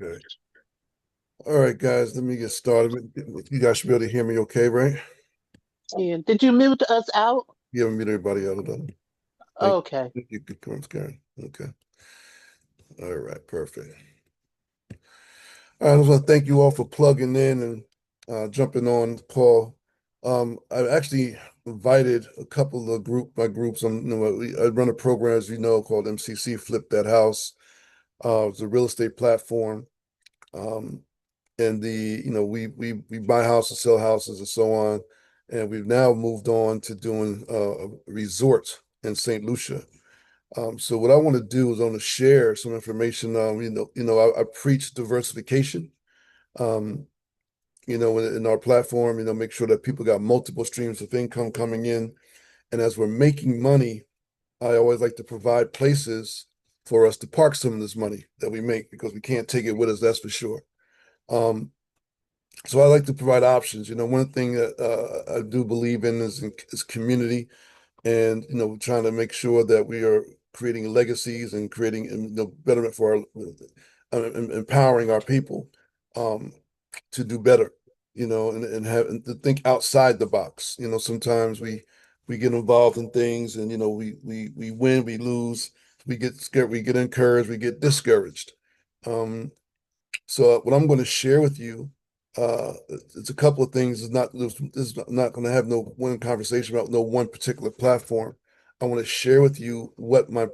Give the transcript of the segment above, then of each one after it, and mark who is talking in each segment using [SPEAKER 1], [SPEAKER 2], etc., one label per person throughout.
[SPEAKER 1] Okay. All right, guys, let me get started. You guys should be able to hear me okay, right?
[SPEAKER 2] Yeah. Did you mute us out?
[SPEAKER 1] You haven't muted everybody out of them. Thank
[SPEAKER 2] Okay.
[SPEAKER 1] you. Good comments, Karen. Okay. All right, perfect. All right, I just want to thank you all for plugging in and jumping on the call. I actually invited a couple of my groups. I run a program, as you know, called MCC Flip That House. It's a real estate platform. Um, and we buy houses, sell houses, and so on. And we've now moved on to doing a resort in St. Lucia. So what I want to do is I want to share some information. I preach diversification. Um, in our platform, make sure that people got multiple streams of income coming in. And as we're making money, I always like to provide places for us to park some of this money that we make because we can't take it with us, that's for sure. Um, So I like to provide options. One thing that I do believe in is community, and trying to make sure that we are creating legacies and creating betterment for our empowering our people um, to do better. And to think outside the box. Sometimes we get involved in things, and we win, we lose, we get scared, we get encouraged, we get discouraged. Um, so what I'm going to share with you, it's a couple of things. This is not going to have no one conversation about no one particular platform. I want to share with you what my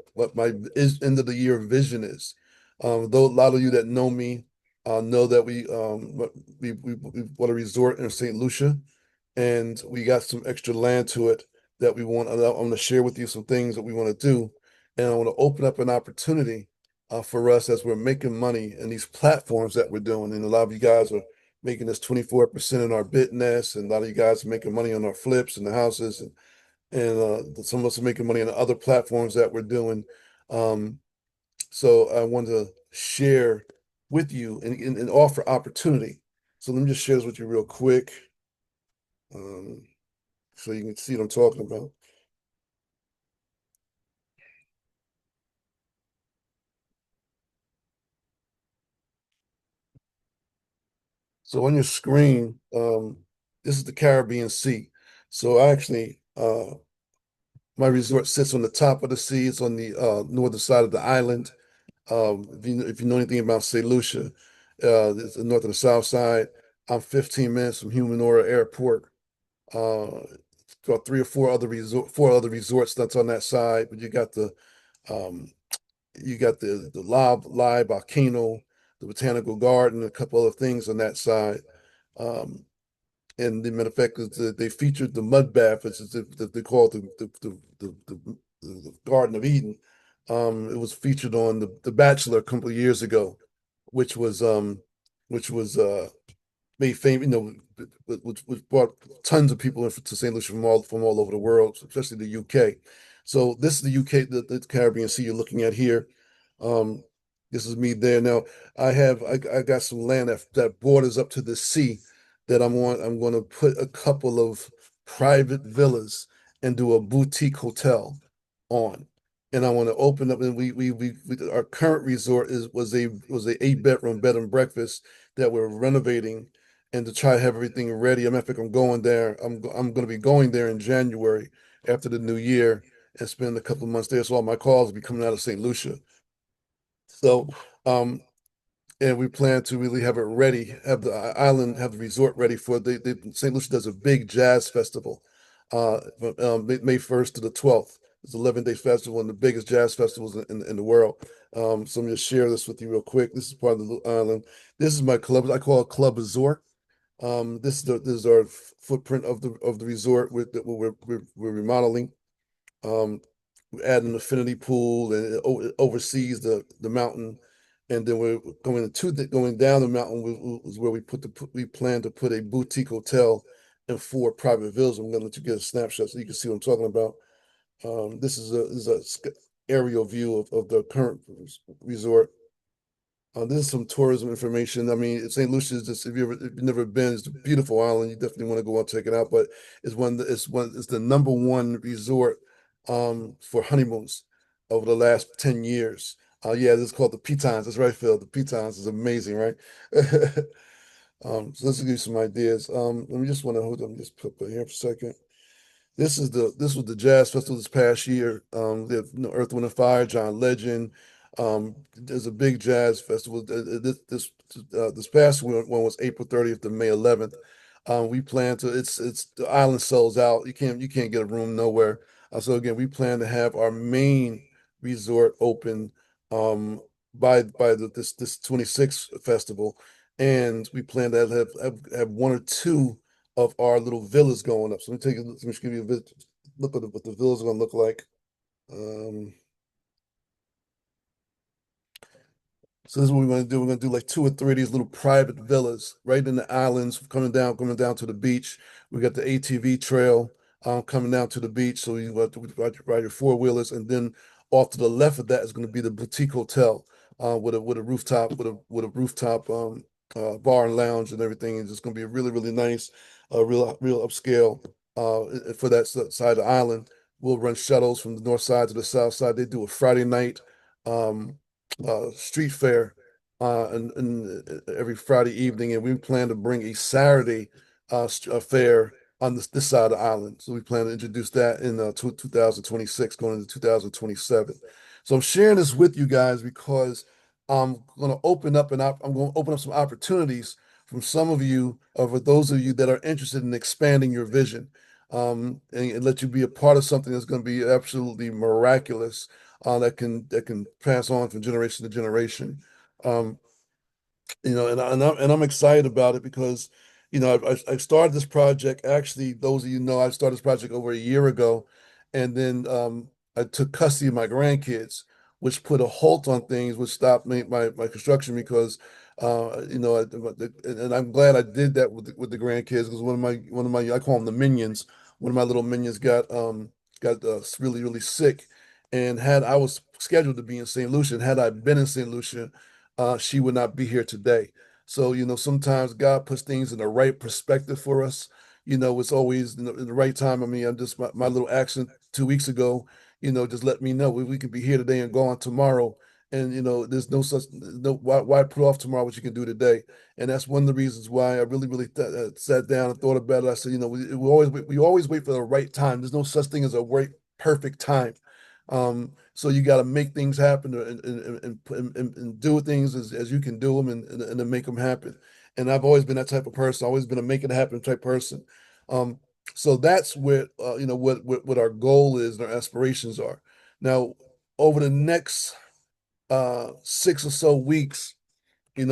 [SPEAKER 1] is end of the year vision is. Though a lot of you that know me know that we bought a resort in St. Lucia, and we got some extra land to it that we want. I'm going to share with you some things that we want to do, and I want to open up an opportunity for us as we're making money in these platforms that we're doing. And a lot of you guys are making this 24% in our Bitnest, and a lot of you guys are making money on our flips and the houses, and some of us are making money on the other platforms that we're doing. Um, so I want to share with you and offer opportunity. So let me just share this with you real quick, um, so you can see what I'm talking about. So on your screen, this is the Caribbean Sea. So actually, my resort sits on the top of the sea. It's on the northern side of the island. If you know anything about St. Lucia, it's the north and the south side. I'm 15 minutes from Humanora Airport. Got four other resorts that's on that side. But um, you got the live volcano, the botanical garden, a couple other things on that side. Um, and the matter of fact, they featured the mud bath, which is they call it the Garden of Eden. It was featured on the Bachelor a couple of years ago, which was which was made famous, which brought tons of people to St. Lucia from all over the world, especially the UK. So this is the UK, the Caribbean Sea you're looking at here. Um, this is me there. Now I got some land that borders up to the sea that I'm going to put a couple of private villas and do a boutique hotel on. And I want to open up, and our current resort was a 8 bedroom bed and breakfast that we're renovating, and to try to have everything ready. I'm I'm going there. I'm going to be going there in January after the new year and spend a couple of months there. So all my calls will be coming out of St. Lucia. So um, and we plan to really have it ready, have the island, have the resort ready for the St. Lucia does a big jazz festival, May 1st to the 12th. It's an 11-day festival and the biggest jazz festivals in the world. So I'm going to share this with you real quick. This is part of the island. This is my club. I call it Club Resort. This is our footprint of the resort that we're remodeling. Um, we add an infinity pool, and it oversees the mountain. And then we're going down the mountain is where we plan to put a boutique hotel and 4 private villas. I'm going to let you get a snapshot so you can see what I'm talking about. This is a aerial view of the current resort. This is some tourism information. I mean, St. Lucia is just if you've never been, it's a beautiful island. You definitely want to go out and check it out. But it's the number one resort for honeymoons over the last 10 years. Yeah, this is called the Pitons. That's right, Phil. The Pitons is amazing, right? So let's give you some ideas. Let me just want to hold on, just put here for a second. This was the jazz festival this past year. They have, Earth, Wind and Fire, John Legend. There's a big jazz festival. This past one was April 30th to May 11th. We plan to. It's the island sells out. You can't get a room nowhere. So again, we plan to have our main resort open um, by this 26th festival, and we plan to have one or two of our little villas going up. So let me just give you a look at what the villas are going to look like. Um, so this is what we're going to do. We're going to do like two or three of these little private villas right in the islands, coming down to the beach. We got the ATV trail coming down to the beach, so you have to ride your four wheelers, and then off to the left of that is going to be the boutique hotel with a rooftop bar and lounge and everything. It's just going to be really really nice, real upscale for that side of the island. We'll run shuttles from the north side to the south side. They do a Friday night. Um, street fair and every Friday evening, and we plan to bring a Saturday fair on this side of the island. So we plan to introduce that in 2026, going into 2027. So I'm sharing this with you guys because I'm going to open up some opportunities from some of you, or for those of you that are interested in expanding your vision, and let you be a part of something that's going to be absolutely miraculous that can pass on from generation to generation. Um, and I'm excited about it because, I started this project. Actually, those of you know, I started this project over a year ago, and then I took custody of my grandkids, which put a halt on things, which stopped my construction because, and I'm glad I did that with the grandkids because one of my I call them the minions. One of my little minions got really really sick, and had I was scheduled to be in St. Lucia, and had I been in St. Lucia, she would not be here today. So, sometimes God puts things in the right perspective for us. It's always in the right time. I mean, I'm just my little accident 2 weeks ago, just let me know we can be here today and gone tomorrow. And there's no such no why put off tomorrow what you can do today. And that's one of the reasons why I really, really sat down and thought about it. I said, we always wait for the right time. There's no such thing as a right perfect time. So you got to make things happen and do things as you can do them and then make them happen. And I've always been that type of person, always been a make it happen type person. Um, so that's what our goal is and our aspirations are. Now, over the next 6 or so weeks, I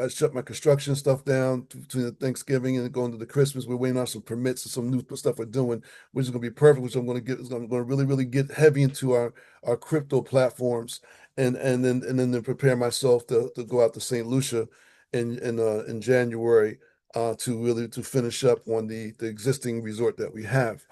[SPEAKER 1] shut my construction stuff down between the Thanksgiving and going to the Christmas. We're waiting on some permits and some new stuff we're doing, which is going to be perfect. Which I'm going to get. I'm going to really, really get heavy into our crypto platforms, and then prepare myself to go out to St. Lucia in January to finish up on the existing resort that we have.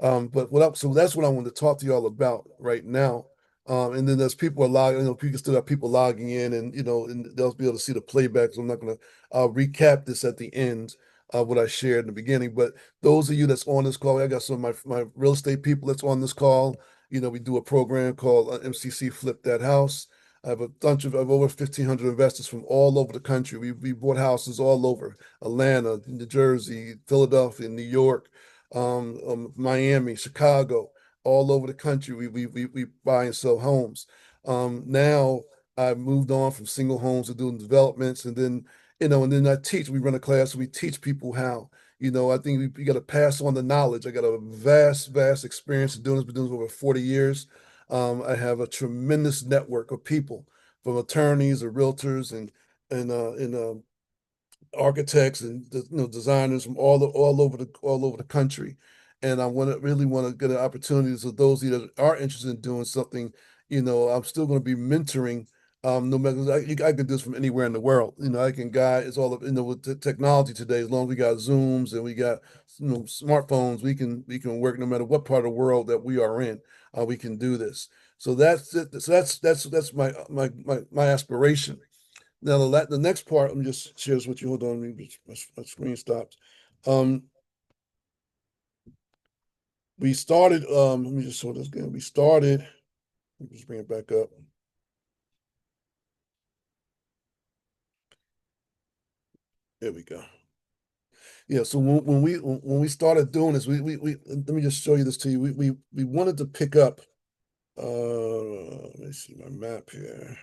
[SPEAKER 1] So that's what I want to talk to you all about right now. And then there's people are logging, people still have people logging in, and they'll be able to see the playback. So I'm not going to recap this at the end of what I shared in the beginning. But those of you that's on this call, I got some of my real estate people that's on this call. We do a program called MCC Flip That House. I have over 1,500 investors from all over the country. We bought houses all over Atlanta, New Jersey, Philadelphia, New York, Miami, Chicago, all over the country. We buy and sell homes. Now I've moved on from single homes to doing developments, and then I teach. We run a class. We teach people how. I think we got to pass on the knowledge. I got a vast experience of doing this. Been doing this over 40 years. I have a tremendous network of people, from attorneys or realtors and architects and designers from all over the country. And I really want to get an opportunity. So those of you that are interested in doing something, I'm still going to be mentoring. No matter I can do this from anywhere in the world. I can guide. It's all with technology today. As long as we got Zooms and we got smartphones, we can work no matter what part of the world that we are in. We can do this. So that's it. So that's my aspiration. Now the next part, let me just share this with you. Hold on, my screen stopped. Um, we started. Let me just show this again. We started Just bring it back up. There we go. Yeah, so when we started doing this, we let me just show you this to you. We wanted to pick up let me see my map here.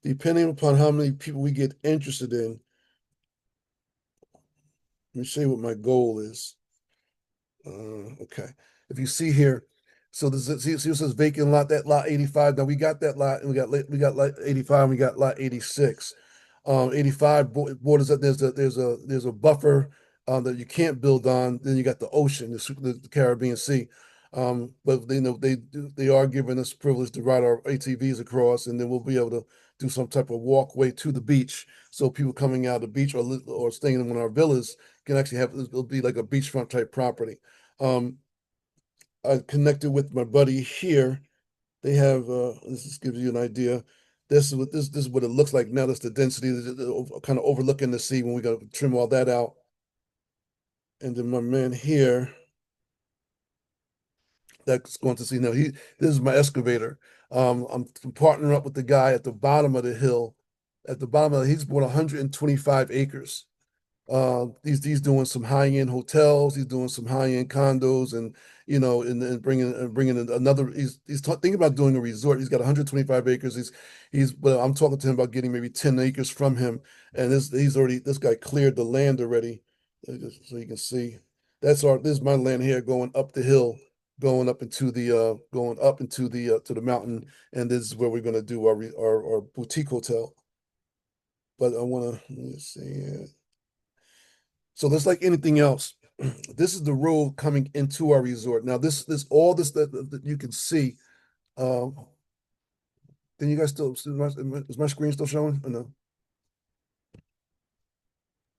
[SPEAKER 1] Depending upon how many people we get interested in, let me show you what my goal is. Okay. If you see here, so this see it says vacant lot, that lot 85. Now we got that lot, and we got lot 85, and we got lot 86. 85 borders that there's a buffer that you can't build on. Then you got the ocean, the Caribbean Sea. But they are giving us privilege to ride our ATVs across, and then we'll be able to do some type of walkway to the beach, so people coming out of the beach or staying in one of our villas can actually have it'll be like a beachfront type property. Um, I connected with my buddy here. They have this just gives you an idea. This is what it looks like now. That's the density, kind of overlooking the sea when we got to trim all that out. And then my man here that's going to see now. This is my excavator. I'm partnering up with the guy at the bottom of the hill. At the bottom of he's bought 125 acres. He's doing some high-end hotels. He's doing some high-end condos, and and bringing in another. He's thinking about doing a resort. He's got 125 acres. But I'm talking to him about getting maybe 10 acres from him. And this guy cleared the land already, so you can see. This is my land here going up the hill, going up into the to the mountain, and this is where we're going to do our boutique hotel. But I want to let me see. So just like anything else, this is the road coming into our resort. Now, this all this that you can see. Um, then you guys is my screen still showing? Or no?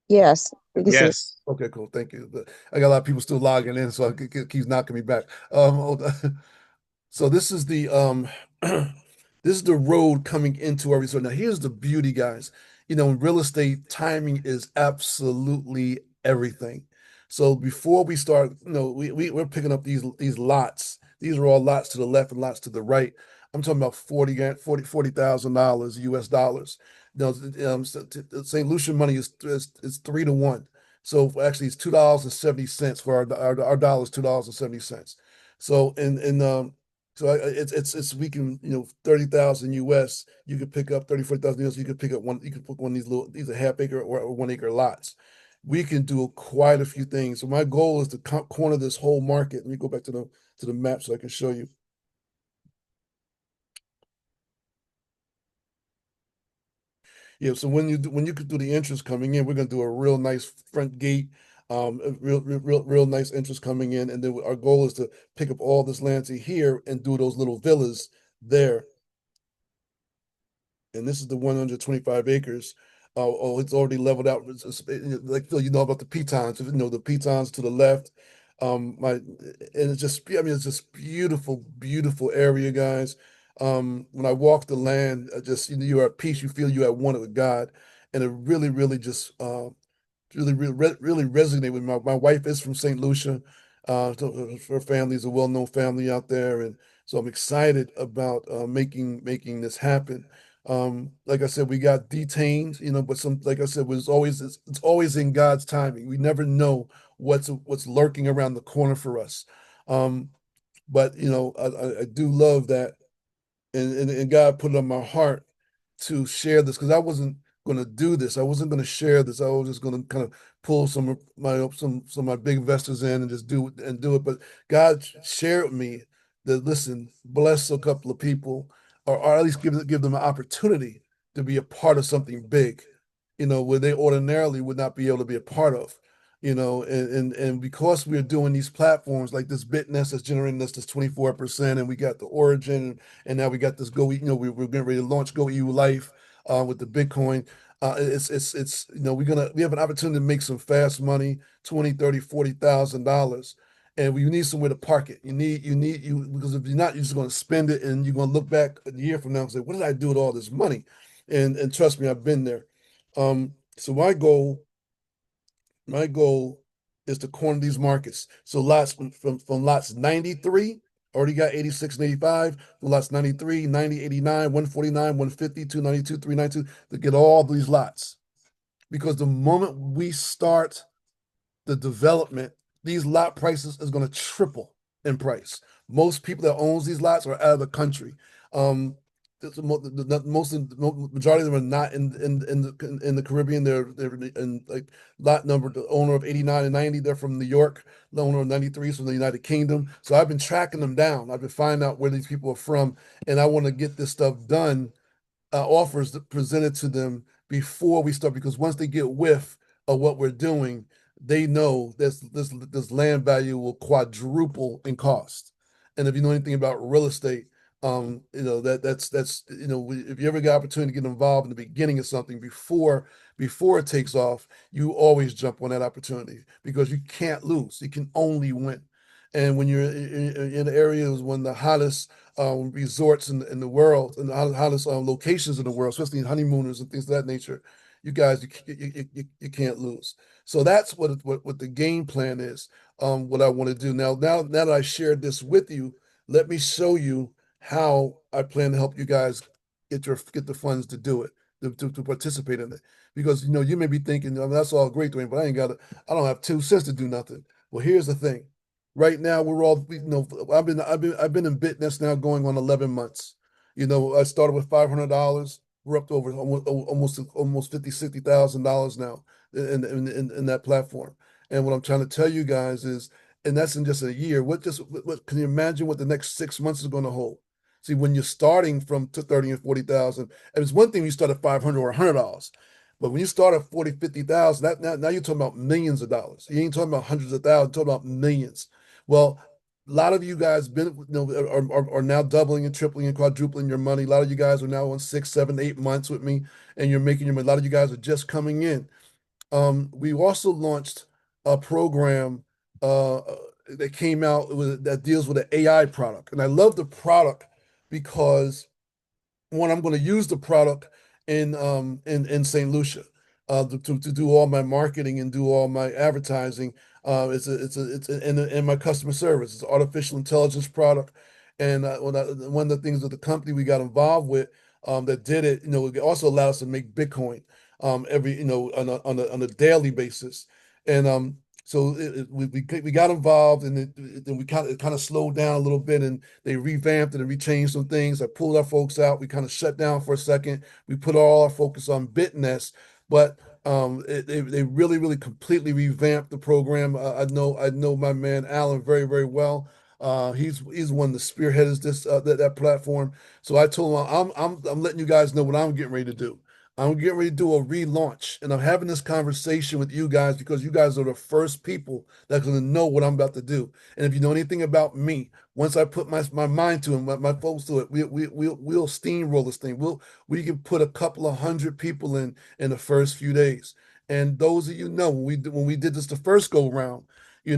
[SPEAKER 3] Yes, we can see it.
[SPEAKER 4] Yes.
[SPEAKER 1] Okay, cool. Thank you. I got a lot of people still logging in, so it keeps knocking me back. Hold on. So this is the this is the road coming into our resort. Now here's the beauty, guys. In real estate, timing is absolutely everything. So before we start, we're picking up these lots. These are all lots to the left and lots to the right. I'm talking about $40,000 US dollars. Now, St. Lucia money is 3 to 1. So actually, it's $2.70 for our dollars, $2.70. So it's we can 30,000 US. You could pick up 40,000 US. You could pick up one. You could put one of these are half acre or 1 acre lots. We can do quite a few things. So my goal is to corner this whole market. Let me go back to the map so I can show you. Yeah, so when you could do the entrance coming in, we're gonna do a real nice front gate, a real nice entrance coming in, and then our goal is to pick up all this land to here and do those little villas there. And this is the 125 acres. It's already leveled out. Like Phil, you know about the pitons. The pitons to the left. And it's just beautiful, beautiful area, guys. When I walk the land, you're at peace. You feel you're at one with God, and it really, really just really resonate with me. My wife is from St. Lucia. So her family is a well-known family out there, and so I'm excited about making this happen. Like I said, we got detained, but like I said, it's always in God's timing. We never know what's lurking around the corner for us. Um, but I do love that, and God put it on my heart to share this because I wasn't going to do this. I wasn't going to share this. I was just going to kind of pull some of my big investors in and just do it. But God shared with me that listen, bless a couple of people, or at least give them an opportunity to be a part of something big, where they ordinarily would not be able to be a part of. And because we're doing these platforms like this Bitnest that's generating us this 24%, and we got the Origin, and now we got this we're getting ready to launch Go EU Life with the Bitcoin. It's we have an opportunity to make some fast money, 20, 30, $40,000. And we need somewhere to park it. Because if you're not, you're just going to spend it, and you're going to look back a year from now and say, "What did I do with all this money?" And trust me, I've been there. So my goal is to corner these markets. So lots from lots 93 Already got 86 and 85, the lots 93, 90, 89, 149, 150, 292, 392 to get all these lots. Because the moment we start the development, these lot prices is going to triple in price. Most people that owns these lots are out of the country. The majority of them are not in the Caribbean. They're in like lot number. The owner of 89 and 90, they're from New York. The owner of 93 is from the United Kingdom. So I've been tracking them down. I've been finding out where these people are from, and I want to get this stuff done, offers presented to them before we start, because once they get whiff of what we're doing, they know this land value will quadruple in cost. And if you know anything about real estate, that's if you ever get opportunity to get involved in the beginning of something before it takes off, you always jump on that opportunity because you can't lose. You can only win. And when you're in areas, one of the hottest resorts in the world and the hottest locations in the world, especially honeymooners and things of that nature, you guys, you can't lose. So that's what the game plan is. What I want to do now that I shared this with you, let me show you how I plan to help you guys get the funds to do it, to participate in it. Because you may be thinking, that's all great, Dwayne, but I don't have 2 cents to do nothing. Well, here's the thing. Right now, I've been in Bitnest now going on 11 months. I started with $500. We're up to over almost $50,000-$60,000 now in that platform. And what I'm trying to tell you guys is, and that's in just a year. What can you imagine what the next 6 months is going to hold? See, when you're starting from 30 and 40,000, and it's one thing you start at 500 or $100, but when you start at 40, 50,000, now you're talking about millions of dollars. You ain't talking about hundreds of thousands, you're talking about millions. Well, a lot of you guys are now doubling and tripling and quadrupling your money. A lot of you guys are now on 6, 7, 8 months with me, and you're making your money. A lot of you guys are just coming in. We also launched a program that came out that deals with an AI product, and I love the product because one, I'm going to use the product in St. Lucia to do all my marketing and do all my advertising. In my customer service. It's an artificial intelligence product, and one of the things that the company we got involved with that did it, it also allowed us to make Bitcoin every on a daily basis, and so we got involved, and then we kind of slowed down a little bit, and they revamped it and rechanged some things. I pulled our folks out. We kind of shut down for a second. We put all our focus on Bitnest, but they really completely revamped the program. I know my man Alan very, very well. He's one that spearheads that platform. So I told him I'm letting you guys know what I'm getting ready to do. I'm getting ready to do a relaunch, and I'm having this conversation with you guys because you guys are the first people that's going to know what I'm about to do. And if you know anything about me, once I put my mind to it, my folks to it, we'll steamroll this thing. We can put a couple of hundred people in the first few days. And those of when we did this the first go round, we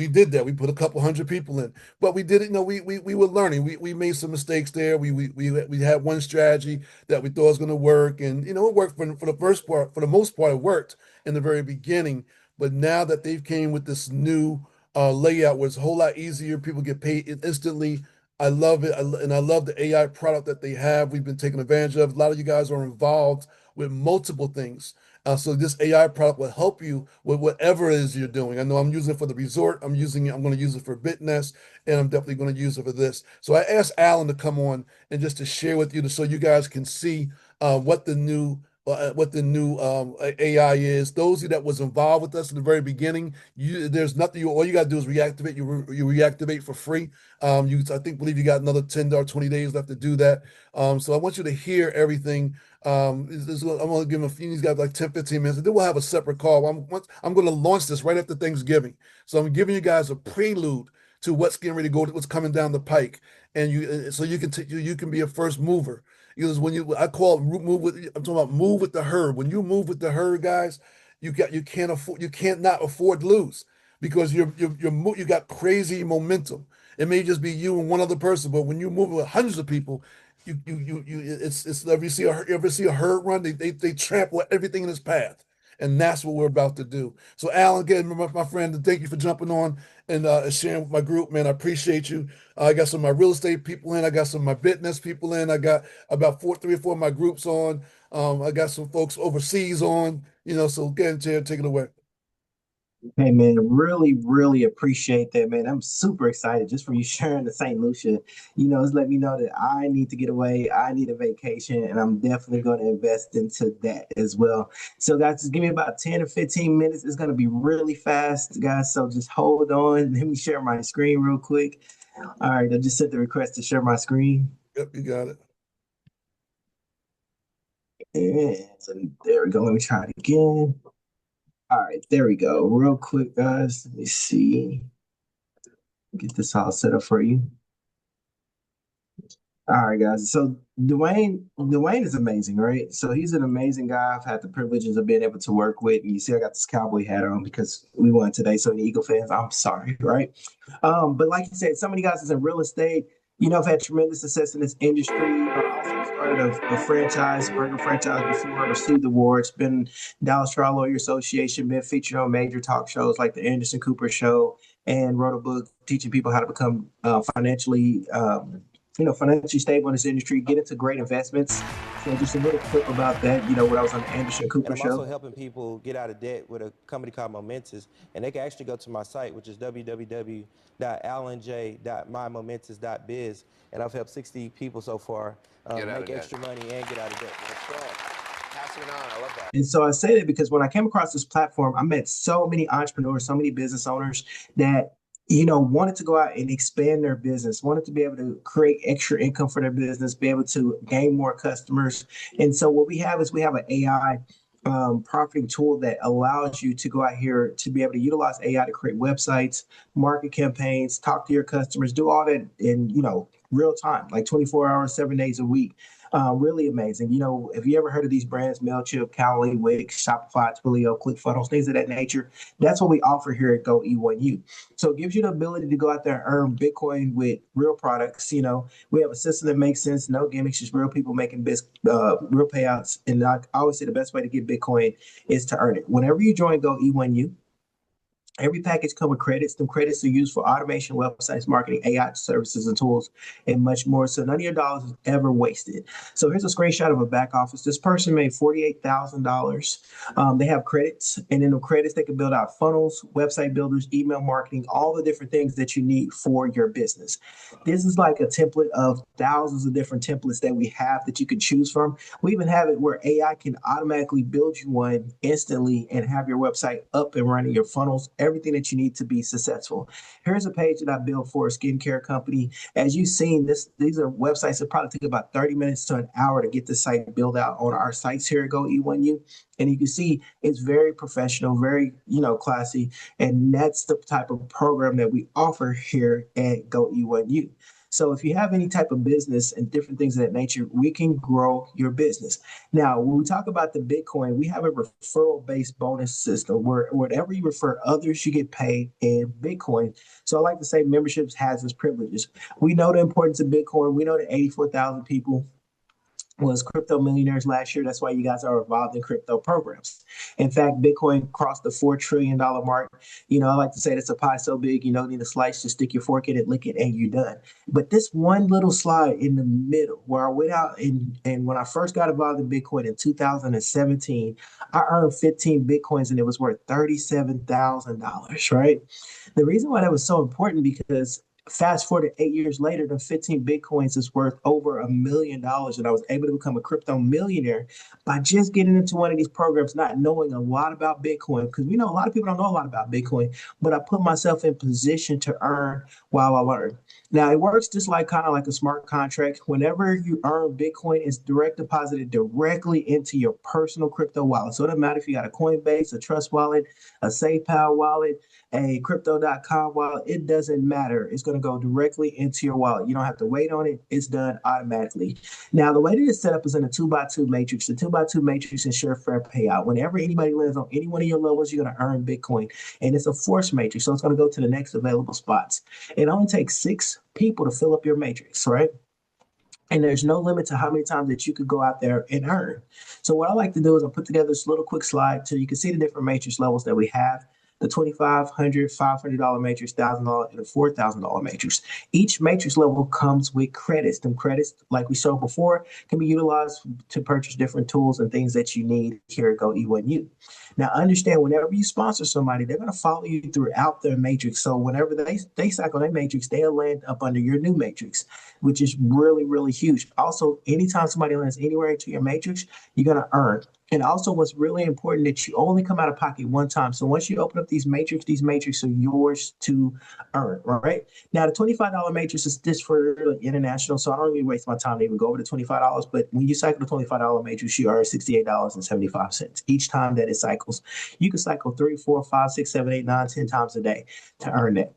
[SPEAKER 1] did that. We put a couple hundred people in, but we did it. We were learning. We made some mistakes there. We had one strategy that we thought was going to work, and it worked for the first part. For the most part, it worked in the very beginning. But now that they've came with this new layout, where it's a whole lot easier, people get paid instantly. I love it, and I love the AI product that they have. We've been taking advantage of. A lot of you guys are involved with multiple things. So this AI product will help you with whatever it is you're doing. I know I'm using it for the resort. I'm going to use it for Bitnest, and I'm definitely going to use it for this. So I asked Alan to come on and just to share with you, so you guys can see what the new AI is. Those of you that was involved with us in the very beginning, there's nothing. All you got to do is reactivate. You reactivate for free. Believe you got another 10 or 20 days left to do that. So I want you to hear everything. I'm going to give them a few. He's got like 10, 15 minutes. And then we'll have a separate call. I'm going to launch this right after Thanksgiving. So I'm giving you guys a prelude to what's getting ready to go, what's coming down the pike, and so you can be a first mover. Because I call it I'm talking about move with the herd. When you move with the herd, guys, you can't not afford to lose, because you got crazy momentum. It may just be you and one other person, but when you move with hundreds of people, it's if you ever see a herd run, they trample everything in its path. And that's what we're about to do. So, Alan, again, my friend, thank you for jumping on and sharing with my group, man. I appreciate you. I got some of my real estate people in. I got some of my Bitnest people in. I got about 3 or 4 of my groups on. I got some folks overseas on. So again, Chad, take it away.
[SPEAKER 4] Hey man, really, really appreciate that, man. I'm super excited just for you sharing the St. Lucia. It's let me know that I need to get away, I need a vacation, and I'm definitely going to invest into that as well. So, guys, just give me about 10 or 15 minutes. It's going to be really fast, guys. So just hold on. Let me share my screen real quick. All right, I just sent the request to share my screen.
[SPEAKER 1] Yep, you got it.
[SPEAKER 4] And so there we go. Let me try it again. All right, there we go. Real quick, guys. Let me see. Get this all set up for you. All right, guys. So Dwayne is amazing, right? So he's an amazing guy. I've had the privileges of being able to work with. And you see, I got this cowboy hat on because we won today. So the Eagle fans, I'm sorry, right? But like you said, so many guys is in real estate. I've had tremendous success in this industry. I also started a franchise, burger franchise before, received awards, been Dallas Trial Lawyer Association, been featured on major talk shows like the Anderson Cooper Show, and wrote a book teaching people how to become financially stable in this industry, get into great investments. So just a little clip about that, when I was on the Anderson Cooper
[SPEAKER 5] And I'm
[SPEAKER 4] Show.
[SPEAKER 5] also helping people get out of debt with a company called Momentous. And they can actually go to my site, which is www.alanj.mymomentous.biz. And I've helped 60 people so far make extra money and get out of debt.
[SPEAKER 6] Passing it on, I love that.
[SPEAKER 4] And so I say that because when I came across this platform, I met so many entrepreneurs, so many business owners that wanted to go out and expand their business, wanted to be able to create extra income for their business, be able to gain more customers. And so what we have is we have an AI profiting tool that allows you to go out here to be able to utilize AI to create websites, market campaigns, talk to your customers, do all that in, real time, like 24 hours, 7 days a week. Really amazing. Have you ever heard of these brands, MailChimp, Calendly, Wix, Shopify, Twilio, ClickFunnels, things of that nature? That's what we offer here at Go E1U. So it gives you the ability to go out there and earn Bitcoin with real products. We have a system that makes sense, no gimmicks, just real people making real payouts. And I always say the best way to get Bitcoin is to earn it. Whenever you join Go E1U, every package comes with credits. Them credits are used for automation, websites, marketing, AI services and tools, and much more. So none of your dollars is ever wasted. So here's a screenshot of a back office. This person made $48,000. They have credits, and in the credits, they can build out funnels, website builders, email marketing, all the different things that you need for your business. This is like a template of thousands of different templates that we have that you can choose from. We even have it where AI can automatically build you one instantly and have your website up and running, your funnels, everything that you need to be successful. Here's a page that I built for a skincare company. As you've seen, these are websites that probably take about 30 minutes to an hour to get the site built out on our sites here at Go E1U. And you can see it's very professional, very, classy. And that's the type of program that we offer here at Go E1U. So if you have any type of business and different things of that nature, we can grow your business. Now, when we talk about the Bitcoin, we have a referral-based bonus system where whatever you refer others, you get paid in Bitcoin. So I like to say memberships has its privileges. We know the importance of Bitcoin. We know that 84,000 people was crypto millionaires last year. That's why you guys are involved in crypto programs. In fact, Bitcoin crossed the $4 trillion mark. I like to say that's a pie so big, you don't need a slice, just stick your fork in it, lick it, and you're done. But this one little slide in the middle where I went out and when I first got involved in Bitcoin in 2017, I earned 15 Bitcoins and it was worth $37,000, right? The reason why that was so important because fast forward 8 years later, the 15 Bitcoins is worth over $1 million. And I was able to become a crypto millionaire by just getting into one of these programs, not knowing a lot about Bitcoin. Because we know a lot of people don't know a lot about Bitcoin, but I put myself in position to earn while I learn. Now, it works just like kind of like a smart contract. Whenever you earn Bitcoin, it's direct deposited directly into your personal crypto wallet. So it doesn't matter if you got a Coinbase, a Trust wallet, a SafePal wallet, a crypto.com wallet, it doesn't matter. It's going to go directly into your wallet. You don't have to wait on it. It's done automatically. Now, the way that it's set up is in a 2x2 matrix. The 2x2 matrix ensures fair payout. Whenever anybody lands on any one of your levels, you're going to earn Bitcoin. And it's a force matrix. So it's going to go to the next available spots. It only takes 6 people to fill up your matrix, right? And there's no limit to how many times that you could go out there and earn. So what I like to do is I put together this little quick slide so you can see the different matrix levels that we have. The $2,500, $500 matrix, $1,000, and a $4,000 matrix. Each matrix level comes with credits. Them credits, like we showed before, can be utilized to purchase different tools and things that you need here at Go E1U. Now, understand, whenever you sponsor somebody, they're going to follow you throughout their matrix. So whenever they cycle their matrix, they'll land up under your new matrix, which is really, really huge. Also, anytime somebody lands anywhere into your matrix, you're going to earn. And also, what's really important that you only come out of pocket one time. So once you open up these matrices are yours to earn, right? Now, the $25 matrix is just for international, so I don't even waste my time to even go over the $25. But when you cycle the $25 matrix, you earn $68.75 each time that it cycles. You can cycle 3, 4, 5, 6, 7, 8, 9, 10 times a day to earn that.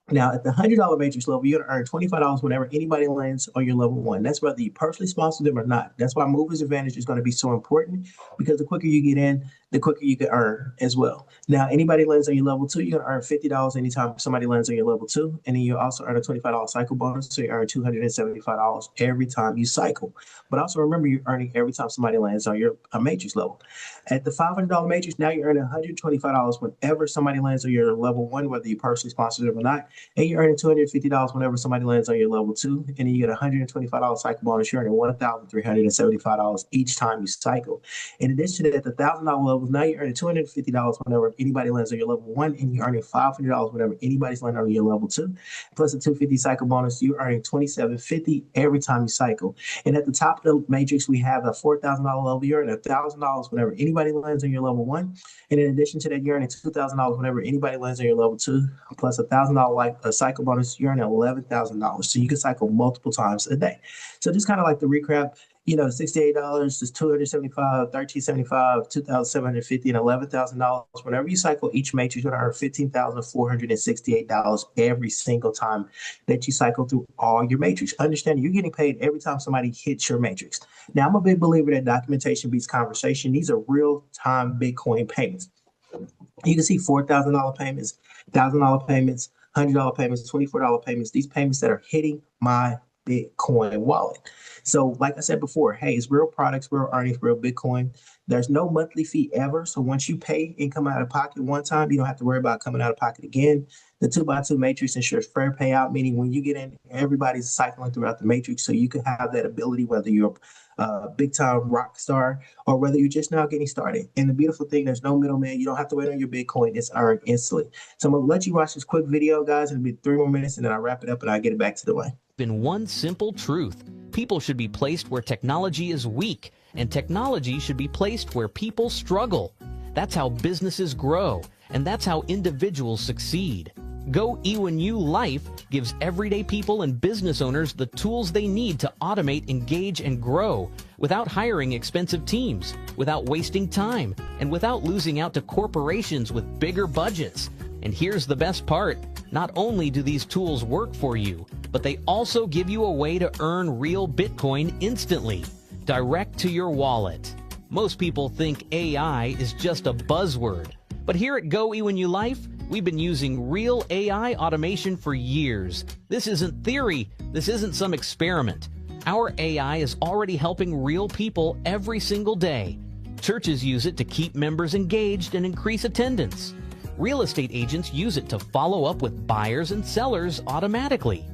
[SPEAKER 4] Now, at the $100 matrix level, you're going to earn $25 whenever anybody lands on your level 1. That's whether you personally sponsor them or not. That's why Movers Advantage is going to be so important, because the quicker you get in, the quicker you can earn as well. Now, anybody lands on your level 2, you're going to earn $50 anytime somebody lands on your level 2. And then you also earn a $25 cycle bonus, so you earn $275 every time you cycle. But also remember, you're earning every time somebody lands on your matrix level. At the $500 matrix, now you're earning $125 whenever somebody lands on your level 1, whether you personally sponsor them or not. And you're earning $250 whenever somebody lands on your level 2. And then you get a $125 cycle bonus. You're earning $1,375 each time you cycle. In addition to that, the $1,000 levels, now you're earning $250 whenever anybody lands on your level 1, and you're earning $500 whenever anybody's landing on your level 2. Plus a $250 cycle bonus, you're earning $2,750 every time you cycle. And at the top of the matrix, we have a $4,000 level. You're earning $1,000 whenever anybody lands on your level 1. And in addition to that, you're earning $2,000 whenever anybody lands on your level 2, plus a $1,000 like a cycle bonus, you're earning $11,000. So you can cycle multiple times a day. So just kind of like the recap, you know, $68 is $275, $1,375, $2,750, and $11,000. Whenever you cycle each matrix, you're going to earn $15,468 every single time that you cycle through all your matrix. Understand, you're getting paid every time somebody hits your matrix. Now, I'm a big believer that documentation beats conversation. These are real-time Bitcoin payments. You can see $4,000 payments, $1,000 payments, $100 payments, $24 payments, these payments that are hitting my Bitcoin wallet. So like I said before, hey, it's real products, real earnings, real Bitcoin. There's no monthly fee ever. So once you pay and come out of pocket one time, you don't have to worry about coming out of pocket again. The 2x2 matrix ensures fair payout, meaning when you get in, everybody's cycling throughout the matrix. So you can have that ability, whether you're a big time rock star or whether you're just now getting started. And the beautiful thing, there's no middleman. You don't have to wait on your Bitcoin. It's earned instantly. So I'm going to let you watch this quick video, guys. It'll be 3 more minutes and then I'll wrap it up and I'll get it back to the way.
[SPEAKER 7] In one simple truth, people should be placed where technology is weak, and technology should be placed where people struggle. That's how businesses grow, and that's how individuals succeed. Go E1U Life gives everyday people and business owners the tools they need to automate, engage, and grow without hiring expensive teams, without wasting time, and without losing out to corporations with bigger budgets. And here's the best part. Not only do these tools work for you, but they also give you a way to earn real Bitcoin instantly, direct to your wallet. Most people think AI is just a buzzword, but here at Go E1U Life, we've been using real AI automation for years. This isn't theory. This isn't some experiment. Our AI is already helping real people every single day. Churches use it to keep members engaged and increase attendance. Real estate agents use it to follow up with buyers and sellers automatically.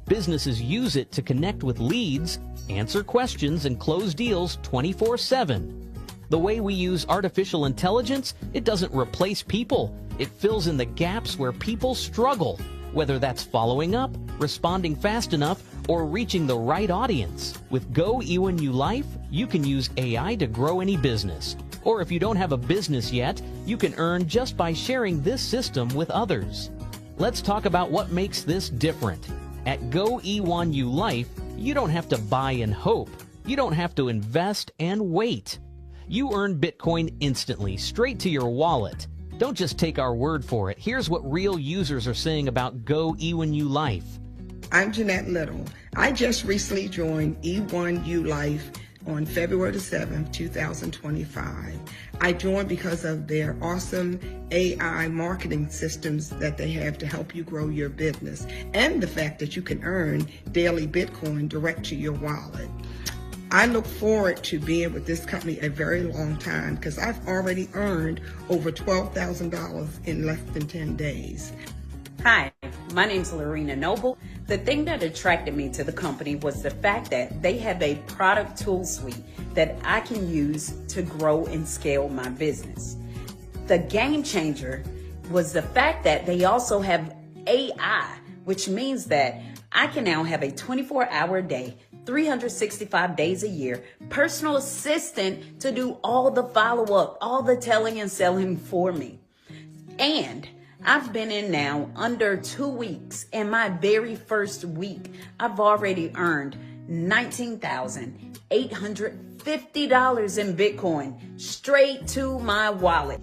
[SPEAKER 7] Businesses use it to connect with leads, answer questions, and close deals 24/7. The way we use artificial intelligence, it doesn't replace people. It fills in the gaps where people struggle, whether that's following up, responding fast enough, or reaching the right audience. With Go E1U Life, you can use AI to grow any business. Or if you don't have a business yet, you can earn just by sharing this system with others. Let's talk about what makes this different. At Go E1U Life, you don't have to buy and hope. You don't have to invest and wait. You earn Bitcoin instantly, straight to your wallet. Don't just take our word for it. Here's what real users are saying about Go E1U Life.
[SPEAKER 8] I'm Jeanette Little. I just recently joined E1U Life on February the 7th, 2025. I joined because of their awesome AI marketing systems that they have to help you grow your business, and the fact that you can earn daily Bitcoin direct to your wallet. I look forward to being with this company a very long time because I've already earned over $12,000 in less than 10 days.
[SPEAKER 9] Hi, my name's Lorena Noble. The thing that attracted me to the company was the fact that they have a product tool suite that I can use to grow and scale my business. The game changer was the fact that they also have AI, which means that I can now have a 24-hour day, 365 days a year, personal assistant to do all the follow-up, all the telling and selling for me. And I've been in now under 2 weeks, and my very first week, I've already earned $19,850 in Bitcoin straight to my wallet.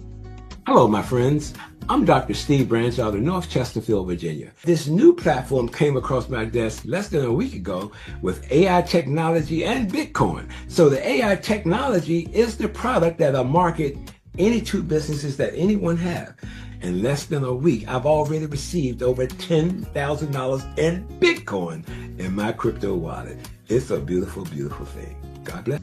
[SPEAKER 10] Hello, my friends. I'm Dr. Steve Branch out of North Chesterfield, Virginia. This new platform came across my desk less than a week ago with AI technology and Bitcoin. So the AI technology is the product that'll market any two businesses that anyone have. In less than a week, I've already received over $10,000 in Bitcoin in my crypto wallet. It's a beautiful, beautiful thing. God bless.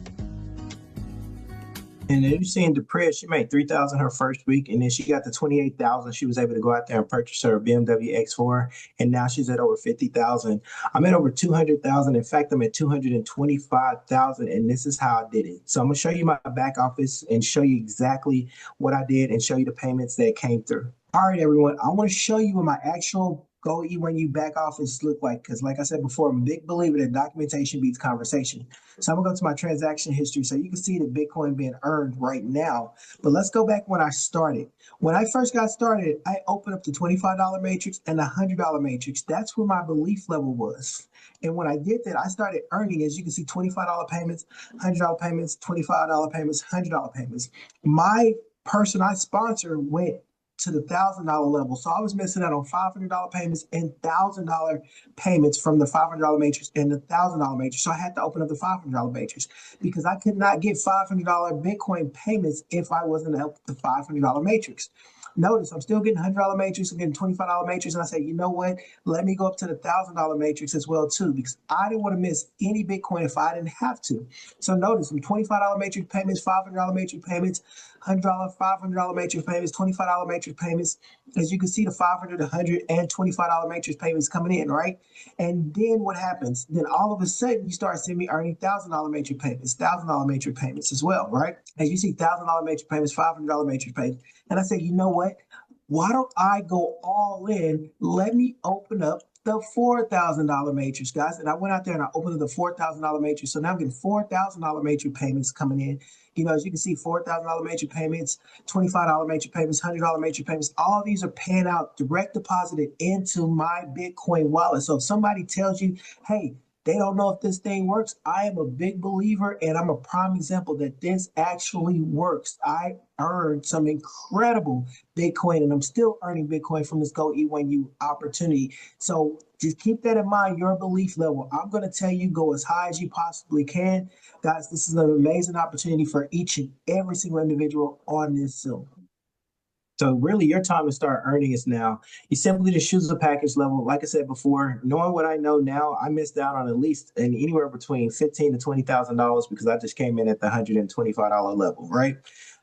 [SPEAKER 4] And then you seen Deprez, she made $3,000 her first week, and then she got to $28,000. She was able to go out there and purchase her BMW X4, and now she's at over $50,000. I'm at over $200,000. In fact, I'm at $225,000, and this is how I did it. So I'm gonna show you my back office and show you exactly what I did and show you the payments that came through. All right, everyone, I want to show you what my actual Go E1U back office look like, because like I said before, I'm a big believer that documentation beats conversation. So I'm gonna go to my transaction history so you can see the Bitcoin being earned right now. But let's go back when I started. When I first got started, I opened up the $25 matrix and the $100 matrix. That's where my belief level was. And when I did that, I started earning, as you can see, $25 payments, $100 payments, $25 payments, $100 payments. My person I sponsor went to the $1,000 level. So I was missing out on $500 payments and $1,000 payments from the $500 matrix and the $1,000 matrix. So I had to open up the $500 matrix because I could not get $500 Bitcoin payments if I wasn't up the $500 matrix. Notice I'm still getting $100 matrix, I'm getting $25 matrix, and I say, you know what? Let me go up to the $1,000 matrix as well too, because I didn't want to miss any Bitcoin if I didn't have to. So notice some $25 matrix payments, $500 matrix payments, $100, $500 matrix payments, $25 matrix payments. As you can see, the $500, $100, and $25 matrix payments coming in, right? And then what happens? Then all of a sudden, you start seeing me earning $1,000 matrix payments, $1,000 matrix payments as well, right? As you see, $1,000 matrix payments, $500 matrix payments. And I say, you know what? Why don't I go all in? Let me open up the $4,000 matrix, guys. And I went out there and I opened up the $4,000 matrix. So now I'm getting $4,000 matrix payments coming in. You know, as you can see, $4,000 matrix payments, $25 matrix payments, $100 matrix payments. All of these are paying out direct deposited into my Bitcoin wallet. So if somebody tells you, hey, they don't know if this thing works, I am a big believer, and I'm a prime example that this actually works. I earned some incredible Bitcoin, and I'm still earning Bitcoin from this Go E1U opportunity. So just keep that in mind, your belief level. I'm going to tell you, go as high as you possibly can. Guys, this is an amazing opportunity for each and every single individual on this Zoom. So really, your time to start earning is now. You simply just choose the package level. Like I said before, knowing what I know now, I missed out on at least anywhere between $15,000 to $20,000 because I just came in at the $125 level, right?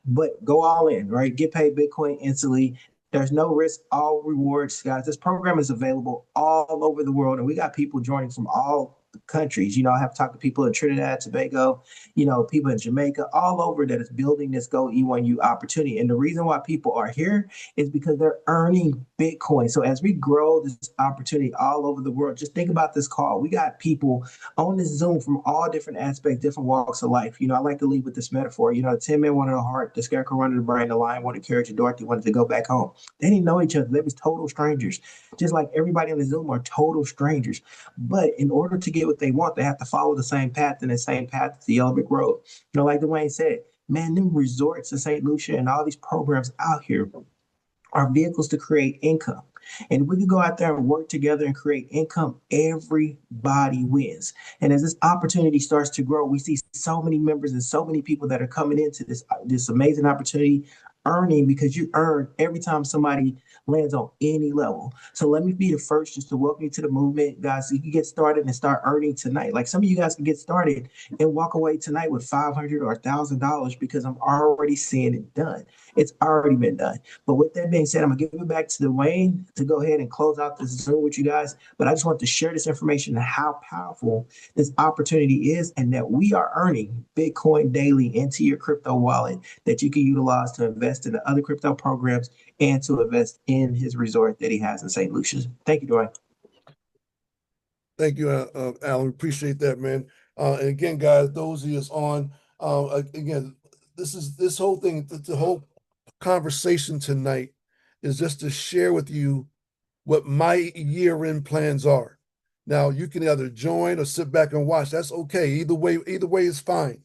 [SPEAKER 4] But go all in, right? Get paid Bitcoin instantly. There's no risk, all rewards, guys. This program is available all over the world, and we got people joining from all countries. You know, I have talked to people in Trinidad, Tobago, you know, people in Jamaica, all over that is building this Go E1U opportunity. And the reason why people are here is because they're earning Bitcoin. So as we grow this opportunity all over the world, just think about this call. We got people on this Zoom from all different aspects, different walks of life. You know, I like to lead with this metaphor. You know, the 10 men wanted a heart, the scarecrow wanted a brain, the lion wanted courage, and Dorothy wanted to go back home. They didn't know each other. They was total strangers. Just like everybody on the Zoom are total strangers. But in order to get what they want, they have to follow the same path, and the same path is the Yellow Brick Road. You know, like Dwayne said, man, them resorts in St. Lucia and all these programs out here are vehicles to create income. And if we can go out there and work together and create income, everybody wins. And as this opportunity starts to grow, we see so many members and so many people that are coming into this amazing opportunity, earning, because you earn every time somebody lands on any level. So let me be the first just to welcome you to the movement, guys. So you can get started and start earning tonight. Like some of you guys can get started and walk away tonight with $500 or $1,000 because I'm already seeing it done. It's already been done. But with that being said, I'm gonna give it back to Dwayne to go ahead and close out this Zoom with you guys. But I just want to share this information and how powerful this opportunity is, and that we are earning Bitcoin daily into your crypto wallet that you can utilize to invest in the other crypto programs and to invest in his resort that he has in St. Lucia. Thank you, Dwayne.
[SPEAKER 1] Thank you, Alan. Appreciate that, man. And again, guys, those of you on, again, this whole thing, the whole conversation tonight is just to share with you what my year-end plans are. Now, you can either join or sit back and watch. That's okay. Either way is fine.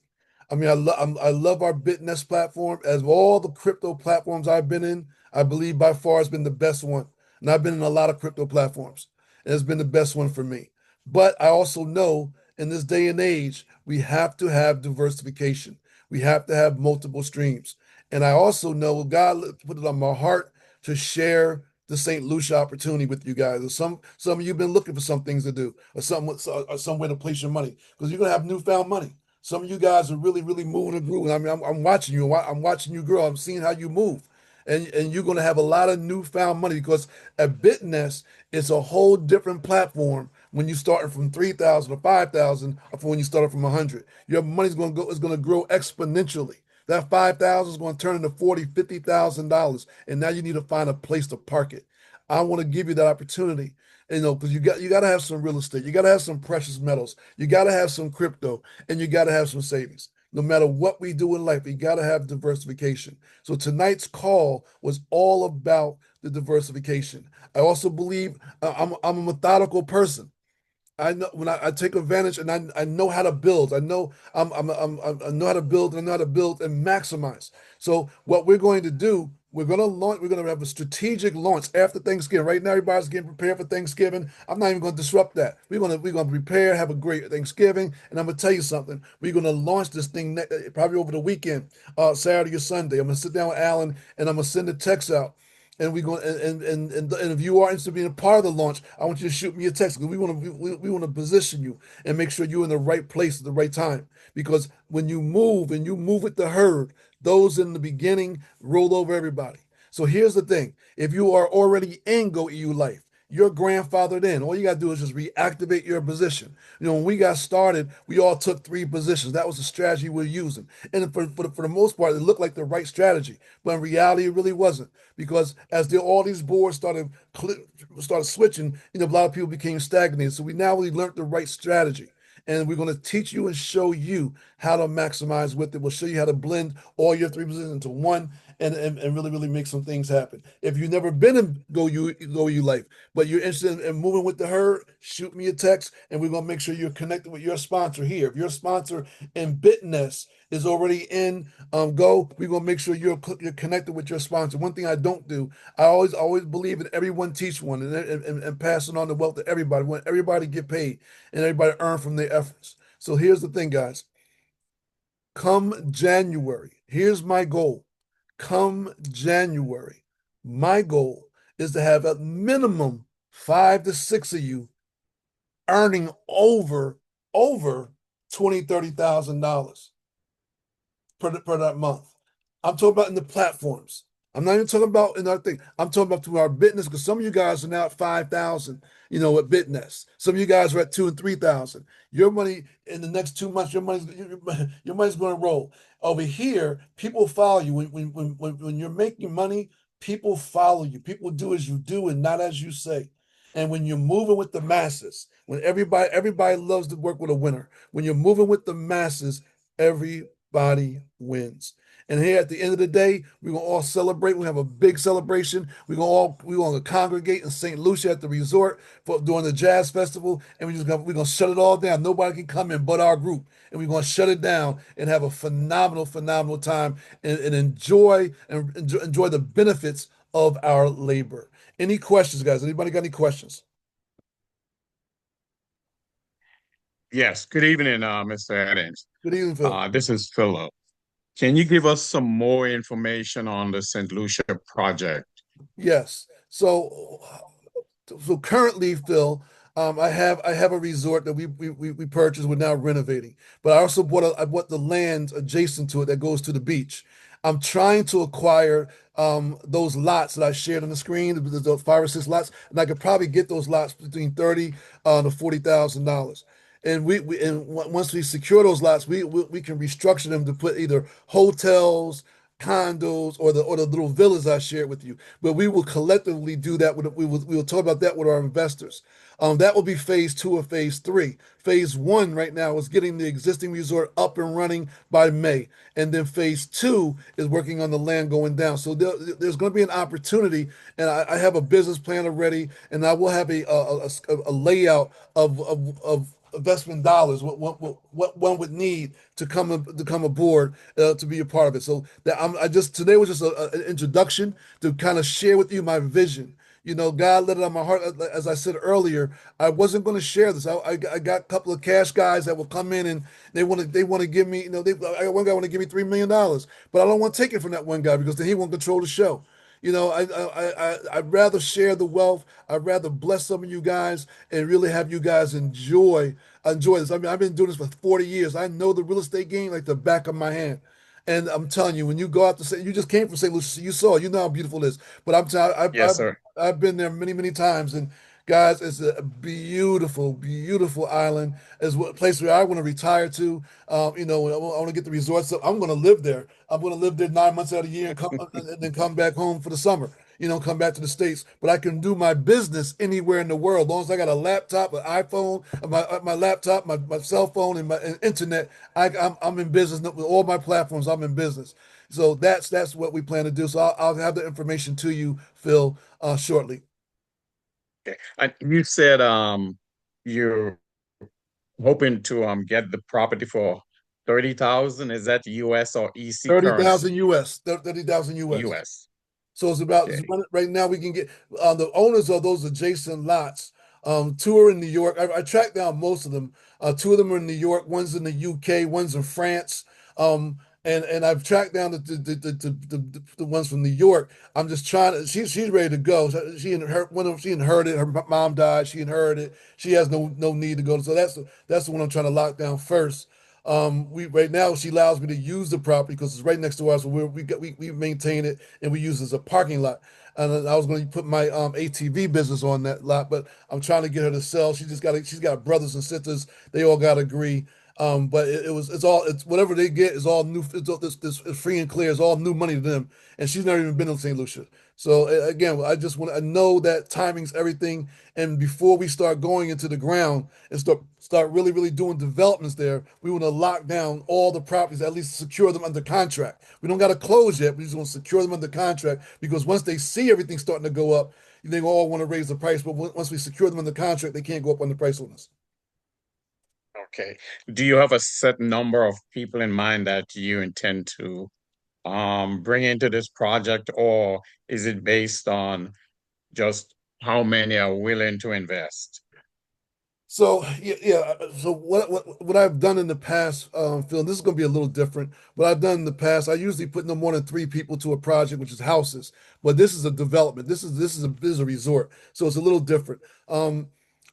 [SPEAKER 1] I mean, I love our Bitnest platform. As of all the crypto platforms I've been in, I believe by far it's been the best one. And I've been in a lot of crypto platforms, and it's been the best one for me. But I also know in this day and age, we have to have diversification. We have to have multiple streams. And I also know God put it on my heart to share the St. Lucia opportunity with you guys. Or some of you have been looking for some things to do, or some way to place your money, because you're gonna have newfound money. Some of you guys are really, really moving and grooving. I mean, I'm watching you. I'm watching you grow. I'm seeing how you move. And you're going to have a lot of newfound money, because at Bitnest, it's a whole different platform when you starting from 3,000 or 5,000 or from when you started from 100. Your money's going to grow exponentially. That 5,000 is going to turn into $40,000, $50,000, and now you need to find a place to park it. I want to give you that opportunity, because you got to have some real estate, you got to have some precious metals, you got to have some crypto, and you got to have some savings. No matter what we do in life, we got to have diversification. So tonight's call was all about the diversification. I also believe I'm a methodical person. I know when I take advantage, and I know how to build. I know I know how to build, and I know how to build and maximize. So what we're going to do, we're going to launch. We're going to have a strategic launch after Thanksgiving. Right now, everybody's getting prepared for Thanksgiving. I'm not even going to disrupt that. We're going to prepare, have a great Thanksgiving, and I'm going to tell you something. We're going to launch this thing probably over the weekend, Saturday or Sunday. I'm going to sit down with Alan, and I'm going to send a text out. And we're going and if you are interested in being a part of the launch, I want you to shoot me a text, because we want to position you and make sure you're in the right place at the right time. Because when you move and you move with the herd, those in the beginning roll over everybody. So here's the thing: if you are already in Go EU Life, you're grandfathered in. All you got to do is just reactivate your position. When we got started, we all took 3 positions. That was the strategy we're using. And for the most part, it looked like the right strategy. But in reality, it really wasn't. Because as all these boards started switching, a lot of people became stagnated. So we now really learned the right strategy. And we're going to teach you and show you how to maximize with it. We'll show you how to blend all your 3 positions into one, and really, really make some things happen. If you've never been in Go You Life, but you're interested in moving with the herd, shoot me a text, and we're going to make sure you're connected with your sponsor here. If your sponsor in Bitnest is already in Go, we're going to make sure you're connected with your sponsor. One thing I don't do, I always believe in everyone teach one, and passing on the wealth to everybody. We want everybody to get paid and everybody earn from their efforts. So here's the thing, guys. Come January, here's my goal. Come January, my goal is to have at minimum 5 to 6 of you earning over $20,000, $30,000 per that month. I'm talking about in the platforms. I'm not even talking about in our thing. I'm talking about through our Bitnest, because some of you guys are now at 5,000, at Bitnest. Some of you guys are at 2,000 and 3,000. Your money in the next 2 months, your money's going to roll. Over here, people follow you. When you're making money, people follow you. People do as you do and not as you say. And when you're moving with the masses, when everybody loves to work with a winner. When you're moving with the masses, everybody wins. And here at the end of the day, we're gonna all celebrate. We have a big celebration. We're gonna congregate in St. Lucia at the resort during the jazz festival, and we're gonna shut it all down. Nobody can come in but our group, and we're gonna shut it down and have a phenomenal time, and enjoy the benefits of our labor. Any questions, guys? Anybody got any questions?
[SPEAKER 11] Yes. Good evening, Mr. Adams.
[SPEAKER 1] Good evening, Phil.
[SPEAKER 11] This is Philip. Can you give us some more information on the St. Lucia project?
[SPEAKER 1] Yes. So currently, Phil, I have a resort that we purchased. We're now renovating, but I bought the land adjacent to it that goes to the beach. I'm trying to acquire those lots that I shared on the screen, the 5 or 6 lots, and I could probably get those lots between 30 to $40,000. And once we secure those lots, we can restructure them to put either hotels, condos, or the little villas I shared with you. But we will collectively do that. We will talk about that with our investors. That will be phase 2 of phase 3. Phase 1 right now is getting the existing resort up and running by May, and then phase 2 is working on the land going down. So there's going to be an opportunity, and I have a business plan already, and I will have a layout of investment dollars, what one would need to come aboard to be a part of it. So that today was just an introduction to kind of share with you my vision. God let it on my heart. As I said earlier, I wasn't going to share this. I got a couple of cash guys that will come in and they want to give me. I got one guy want to give me $3 million, but I don't want to take it from that one guy because then he won't control the show. I'd rather share the wealth. I'd rather bless some of you guys and really have you guys enjoy this. I mean, I've been doing this for 40 years. I know the real estate game like the back of my hand. And I'm telling you, when you go out to say you just came from St. Lucia, so you know how beautiful it is. But I'm telling
[SPEAKER 11] Yes, sir.
[SPEAKER 1] I've been there many, many times, and guys, it's a beautiful, beautiful island. It's a place where I want to retire to. I want to get the resorts. So I'm going to live there. I'm going to live there 9 months out of the year and then come back home for the summer. Come back to the States. But I can do my business anywhere in the world, as long as I got a laptop, an iPhone, my laptop, my cell phone, and internet. I'm in business with all my platforms. I'm in business. So that's what we plan to do. So I'll have the information to you, Phil, shortly.
[SPEAKER 11] Okay. You said you're hoping to get the property for 30,000. Is that US or EC
[SPEAKER 1] 30,000
[SPEAKER 11] currency?
[SPEAKER 1] US, 30,000 US.
[SPEAKER 11] US.
[SPEAKER 1] So
[SPEAKER 11] Okay.
[SPEAKER 1] right now we can get the owners of those adjacent lots. Two are in New York. I tracked down most of them. Two of them are in New York. One's in the UK. One's in France. And I've tracked down the ones from New York. I'm just trying to. She's ready to go. She inherited. Her mom died. She inherited. She has no need to go. So that's the one I'm trying to lock down first. We right now she allows me to use the property because it's right next to us. So we maintain it and we use it as a parking lot. And I was going to put my ATV business on that lot, but I'm trying to get her to sell. She's got brothers and sisters. They all got to agree. But it's whatever they get is all new. It's free and clear. It's all new money to them, and she's never even been to St. Lucia. So again, I know that timing's everything. And before we start going into the ground and start really really doing developments there, we want to lock down all the properties, at least secure them under contract. We don't got to close yet. We just want to secure them under contract because once they see everything starting to go up, they all want to raise the price. But once we secure them under contract, they can't go up on the price on us.
[SPEAKER 11] Okay. Do you have a set number of people in mind that you intend to bring into this project, or is it based on just how many are willing to invest?
[SPEAKER 1] So yeah. So what I've done in the past, Phil, and this is going to be a little different. What I've done in the past, I usually put no more than 3 people to a project, which is houses. But this is a development. This is a resort, so it's a little different.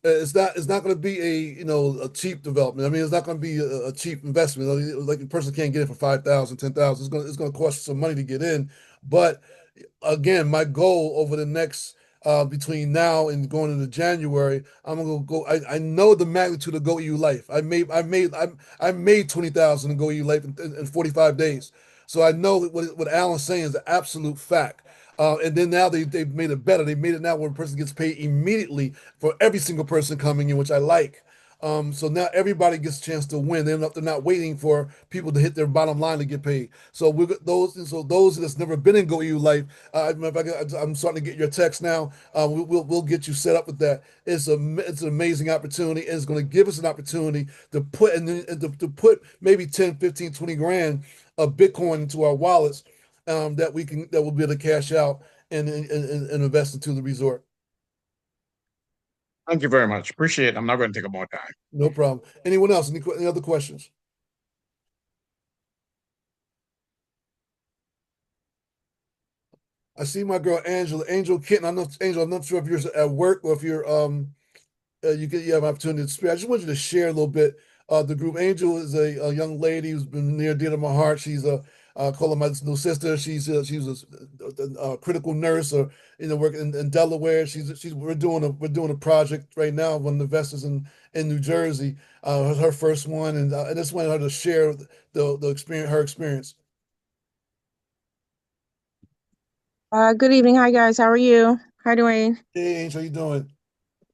[SPEAKER 1] It's not going to be a cheap development. I mean, it's not going to be a cheap investment. Like a person can't get it for 5,000, 10,000. It's going to cost some money to get in. But again, my goal over the next between now and going into January, I'm gonna go. I know the magnitude of Go EU Life. I made 20,000 in Go EU Life in 45 days. So I know what Alan's saying is an absolute fact. And then now they've made it better. They made it now where a person gets paid immediately for every single person coming in, which I like. So now everybody gets a chance to win. They're not waiting for people to hit their bottom line to get paid. So those that's never been in Go EU Life, I'm starting to get your text now. We'll get you set up with that. It's an amazing opportunity, and it's going to give us an opportunity to put maybe 10, 15, 20 grand of Bitcoin into our wallets that we'll be able to cash out and invest into the resort.
[SPEAKER 11] Thank you very much. Appreciate it. I'm not going to take up more time.
[SPEAKER 1] No problem. Anyone else? Any other questions? I see my girl Angela, Angel Kitten. Angel, I'm not sure if you're at work or if you're you have an opportunity to speak. I just want you to share a little bit. The group Angel is a young lady who's been near dear to my heart. She's call her my little sister. She's a critical nurse, or working in Delaware. We're doing a project right now with investors in New Jersey. Her first one, and I just wanted her to share the experience, her experience.
[SPEAKER 3] Good evening. Hi guys. How are you? Hi Dwayne.
[SPEAKER 1] Hey Angel, how you doing?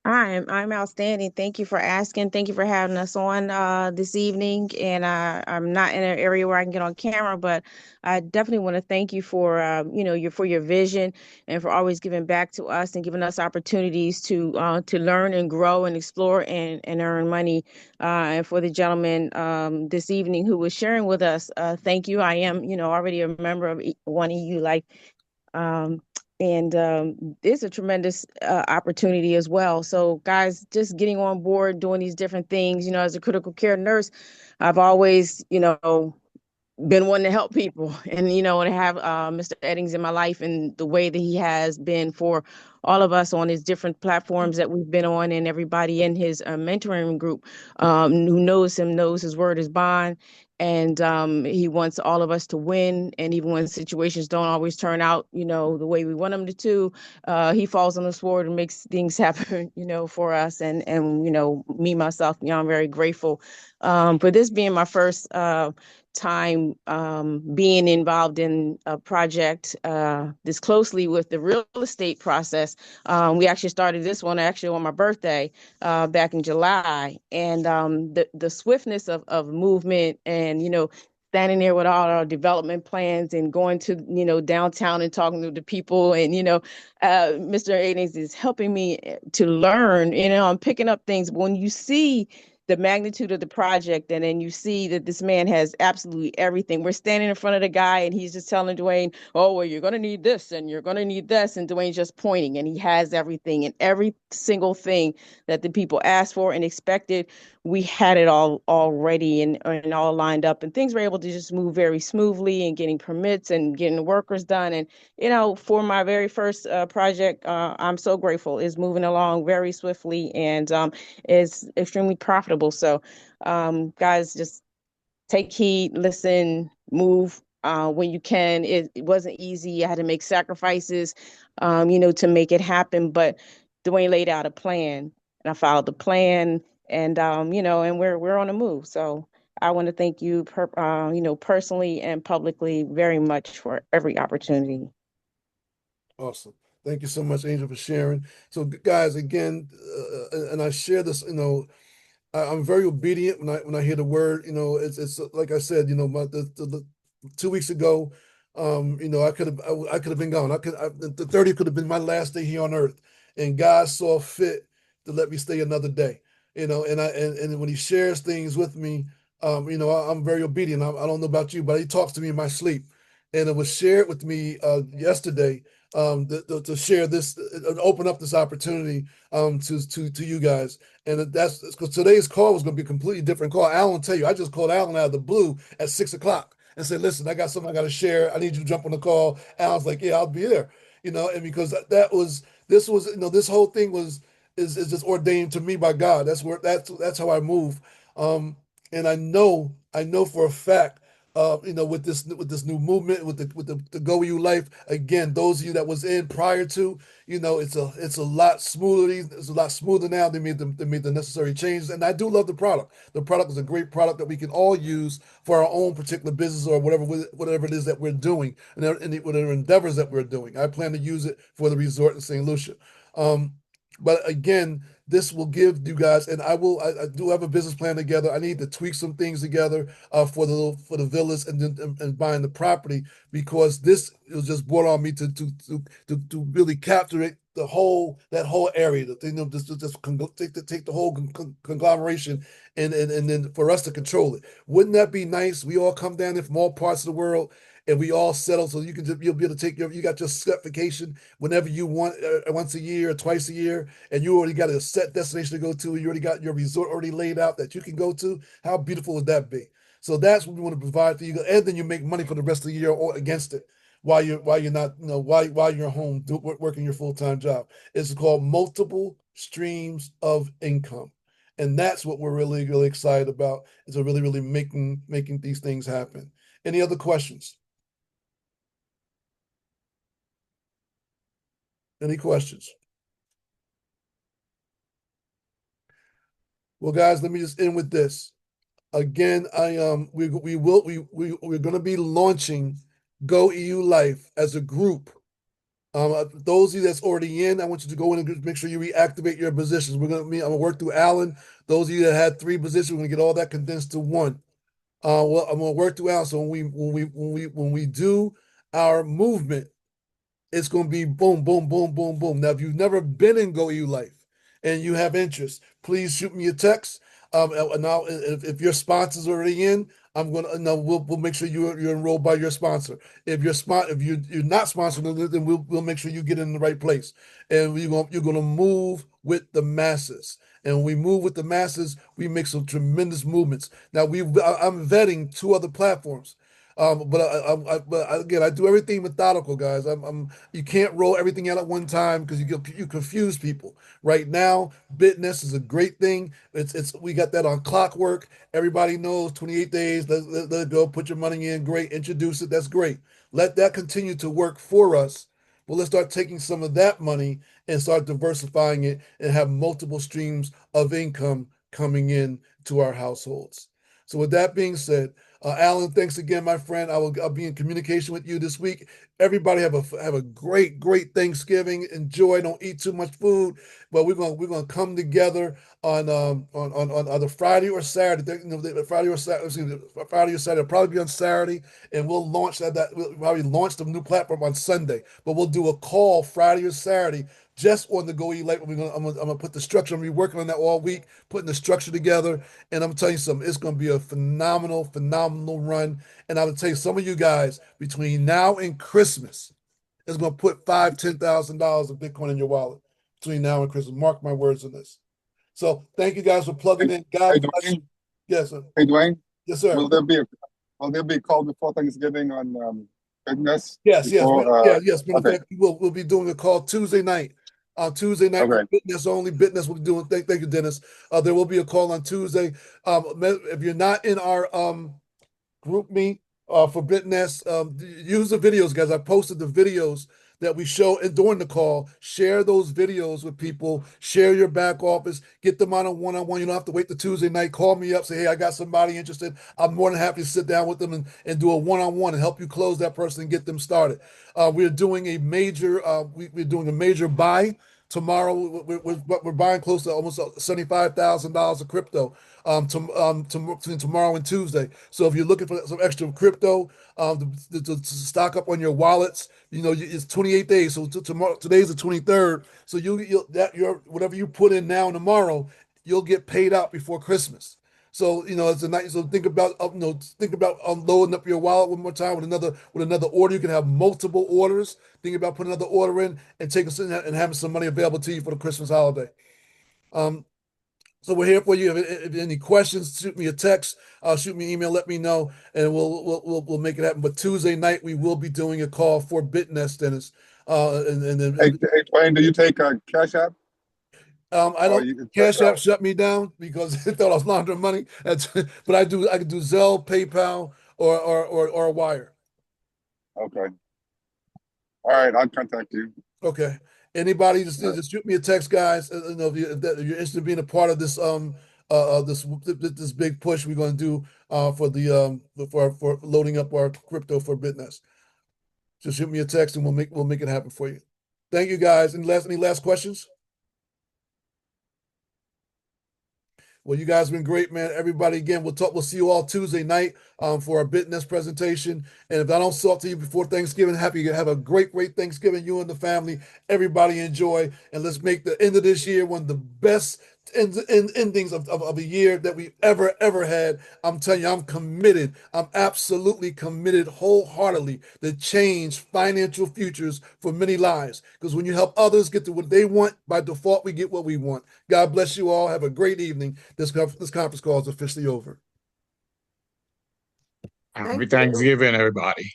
[SPEAKER 3] I'm outstanding. Thank you for asking. Thank you for having us on this evening. And I'm not in an area where I can get on camera, but I definitely want to thank you for your vision and for always giving back to us and giving us opportunities to learn and grow and explore and earn money. And for the gentleman this evening who was sharing with us, thank you. I am already a member of one EU Life. Um, and it's a tremendous opportunity as well. So, guys, just getting on board, doing these different things. As a critical care nurse, I've always, been wanting to help people, and and have Mr. Eddings in my life and the way that he has been for all of us on his different platforms that we've been on, and everybody in his mentoring group who knows him knows his word is bond. And he wants all of us to win. And even when situations don't always turn out, the way we want them to, he falls on the sword and makes things happen, for us. And me, myself, I'm very grateful for this being my first time being involved in a project this closely with the real estate process. We actually started this one actually on my birthday back in July, and the swiftness of movement and standing there with all our development plans and going to downtown and talking to the people, and Mr. Aidings is helping me to learn. I'm picking up things, but when you see the magnitude of the project, and then you see that this man has absolutely everything. We're standing in front of the guy, and he's just telling Dwayne, oh, well, you're going to need this, and you're going to need this, and Dwayne's just pointing, and he has everything, and every single thing that the people asked for and expected, we had it all already and all lined up, and things were able to just move very smoothly, and getting permits and getting the workers done. And for my very first project, I'm so grateful. It's moving along very swiftly, and is extremely profitable. So, guys, just take heed, listen, move when you can. It wasn't easy. I had to make sacrifices, to make it happen. But Dwayne laid out a plan, and I followed the plan, and and we're on the move. So I want to thank you, personally and publicly, very much for every opportunity.
[SPEAKER 1] Awesome. Thank you so much, Angel, for sharing. So, guys, again, and I share this, I'm very obedient when I hear the word. It's like I said, the 2 weeks ago, I could have been gone. The 30th could have been my last day here on earth, and God saw fit to let me stay another day. And when He shares things with me, I'm very obedient. I don't know about you, but He talks to me in my sleep, and it was shared with me yesterday to share this, open up this opportunity to you guys. And that's because today's call was going to be a completely different call. Alan will tell you, I just called Alan out of the blue at 6 o'clock and said, listen, I got something I got to share. I need you to jump on the call. Alan's like, yeah, I'll be there. And because this whole thing is just ordained to me by God. That's how I move. And I know for a fact, with this new movement, with the Go You Life, again, those of you that was in prior to, it's a lot smoother. It's a lot smoother now. They made the necessary changes, and I do love the product. The product is a great product that we can all use for our own particular business or whatever it is that we're doing, and whatever endeavors that we're doing. I plan to use it for the resort in St. Lucia. But again, this will give you guys, and I do have a business plan together. I need to tweak some things together for the villas and buying the property, because this was just brought on me to really capture it, that whole area, take the whole conglomeration and then for us to control it. Wouldn't that be nice? We all come down there from all parts of the world, and we all settle, so you'll be able to take you got your set vacation whenever you want, once a year or twice a year, and you already got a set destination to go to. You already got your resort already laid out that you can go to. How beautiful would that be? So that's what we want to provide for you, and then you make money for the rest of the year or against it while you're not, while you're home working your full-time job. It's called multiple streams of income. And that's what we're really, really excited about, is really, really making these things happen. Any other questions? Any questions? Well, guys, let me just end with this. Again, we're going to be launching Go EU Life as a group. Those of you that's already in, I want you to go in and make sure you reactivate your positions. I'm gonna work through Alan. Those of you that had 3 positions, we're gonna get all that condensed to 1. Well, I'm gonna work through Alan. So when we do our movement, it's going to be boom, boom, boom, boom, boom. Now, if you've never been in Go EU Life and you have interest, please shoot me a text. Now, if your sponsor's already in, I'm gonna no, we'll make sure you're enrolled by your sponsor. If you're not sponsored, then we'll make sure you get in the right place. And you're gonna move with the masses. And when we move with the masses, we make some tremendous movements. Now I'm vetting 2 other platforms. But again, I do everything methodical, guys. You can't roll everything out at one time because you confuse people. Right now, Bitnest is a great thing. We got that on clockwork. Everybody knows 28 days. Let it go. Put your money in. Great. Introduce it. That's great. Let that continue to work for us. Well, let's start taking some of that money and start diversifying it and have multiple streams of income coming in to our households. So with that being said, Alan, thanks again, my friend. I'll be in communication with you this week. Everybody have a great Thanksgiving. Enjoy. Don't eat too much food. But we're gonna come together on either Friday or Saturday. Friday or Saturday. Friday or Saturday. It'll probably be on Saturday, and we'll launch we'll probably launch the new platform on Sunday. But we'll do a call Friday or Saturday just on the Go Eat Light. I'm gonna put the structure. I'm gonna be working on that all week, putting the structure together. And I'm telling you something, it's gonna be a phenomenal run. And I will tell you, some of you guys between now and Christmas is gonna put $5,000-$10,000 of Bitcoin in your wallet between now and Christmas. Mark my words on this. So thank you guys for plugging in. God bless you. Yes, sir.
[SPEAKER 12] Hey, Dwayne.
[SPEAKER 1] Yes, sir.
[SPEAKER 12] Will there be a call before Thanksgiving on Bitnest?
[SPEAKER 1] Yes. Yes.
[SPEAKER 12] Okay.
[SPEAKER 1] Fact, we'll be doing a call Tuesday night. On Tuesday night,
[SPEAKER 12] Okay.
[SPEAKER 1] Bitnest only. Bitnest will be doing. Thank you, Dennis. There will be a call on Tuesday. If you're not in our group me for Bitnest, use the videos, guys. I posted the videos that we show and during the call. Share those videos with people. Share your back office. Get them on a one-on-one. You don't have to wait the Tuesday night. Call me up. Say, hey, I got somebody interested. I'm more than happy to sit down with them and do a one-on-one and help you close that person and get them started. We're doing a major buy tomorrow. We're buying close to almost $75,000 of crypto between tomorrow and Tuesday. So if you're looking for some extra crypto to stock up on your wallets, it's 28 days. So tomorrow, today's the 23rd. So whatever you put in now and tomorrow, you'll get paid out before Christmas. So it's a nice. So think about loading up your wallet one more time with another order. You can have multiple orders. Think about putting another order in and and having some money available to you for the Christmas holiday. So we're here for you. If any questions, shoot me a text, shoot me an email, let me know, and we'll make it happen. But Tuesday night we will be doing a call for Bitnest, Dennis. And then
[SPEAKER 12] hey, Dwayne, do you take Cash App?
[SPEAKER 1] I don't. Cash App shut me down because it thought I was laundering money. But I can do Zelle, PayPal, or Wire.
[SPEAKER 12] Okay. All right, I'll contact you.
[SPEAKER 1] Okay. Anybody just shoot me a text, guys. If you're interested in being a part of this this big push we're going to do for loading up our crypto for Bitnest. Just shoot me a text and we'll make it happen for you. Thank you, guys. Any last questions? Well, you guys have been great, man. Everybody, again, we'll see you all Tuesday night for our Bitnest presentation. And if I don't talk to you before Thanksgiving, have a great Thanksgiving, you and the family. Everybody enjoy. And let's make the end of this year one of the best endings of a year that we've ever had. I'm telling you, I'm committed. I'm absolutely committed wholeheartedly to change financial futures for many lives. Because when you help others get to what they want, by default, we get what we want. God bless you all. Have a great evening. This conference call is officially over.
[SPEAKER 11] Happy Thanksgiving, everybody.